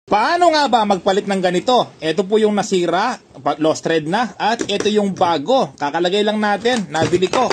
Paano nga ba magpalit ng ganito? Ito po yung nasira, lost thread na, at ito yung bago. Kakalagay lang natin, nabili ko.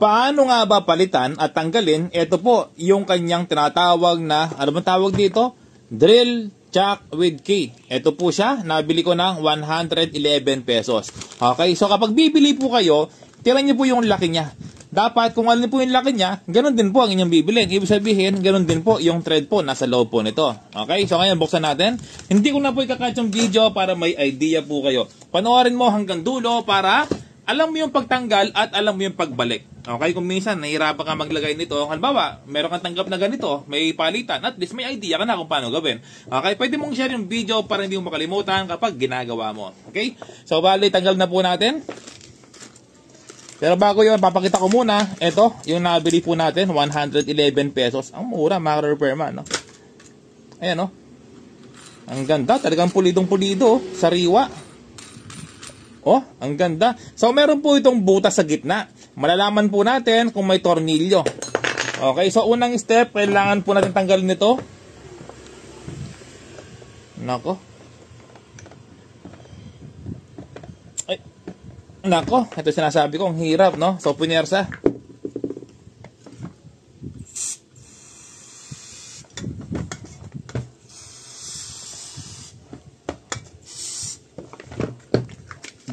Paano nga ba palitan at tanggalin? Ito po yung kanyang tinatawag na, ano bang tawag dito? Drill chuck with key. Ito po siya, nabili ko ng 111 pesos. Okay, so kapag bibili po kayo, tiran niyo po yung laki niya. Dapat kung ano po yung laki niya, ganun din po ang inyong bibilin. Ibig sabihin, ganun din po yung thread po nasa loob po nito. Okay, so ngayon buksan natin. Hindi ko na po ikakat yung video para may idea po kayo. Panoorin mo hanggang dulo para alam mo yung pagtanggal at alam mo yung pagbalik. Okay, kung minsan nahihirapan ka maglagay nito, halimbawa, meron kang tanggap na ganito, may palitan, at least may idea ka na kung paano gawin. Okay, pwede mong share yung video para hindi mo makalimutan kapag ginagawa mo. Okay, so bali, tanggal na po natin. Pero bago yun, papakita ko muna, ito, yung nabili po natin, 111 pesos. Ang mura, mga repairman, no? Ayan, no? Ang ganda, talagang pulidong-pulido, sariwa. Oh, ang ganda. So, meron po itong butas sa gitna. Malalaman po natin kung may tornilyo. Okay, so unang step, kailangan po natin tanggalin ito. Nako. Ay, nako, ito sinasabi ko, ang hirap, no? So, punyersa.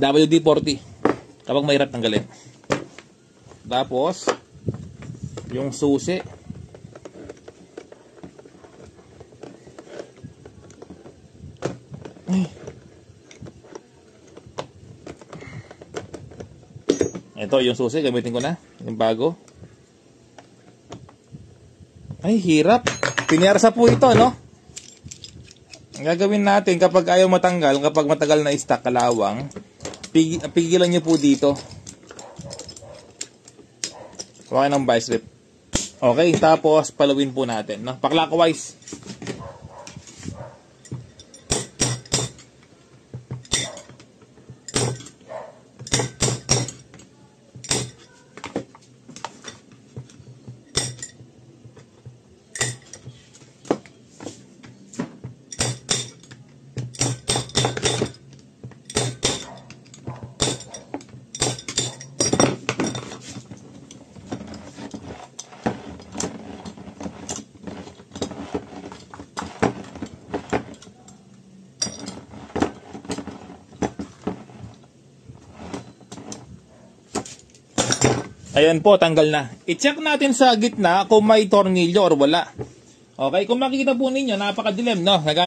WD-40 kapag mahirap tanggalin. Tapos yung susi, ito yung susi, gamitin ko na yung bago. Ay, hirap. Pinyarsa po ito, no? Ang gagawin natin kapag ayaw matanggal, kapag matagal na stock kalawang, pigilan nyo po dito. Huwag ng vice grip. Okay, tapos palawin po natin, no? Pa-clockwise. Ayan po, tanggal na. I-check natin sa gitna kung may tornilyo or wala. Okay, kung makikita po ninyo, napakadilim, no?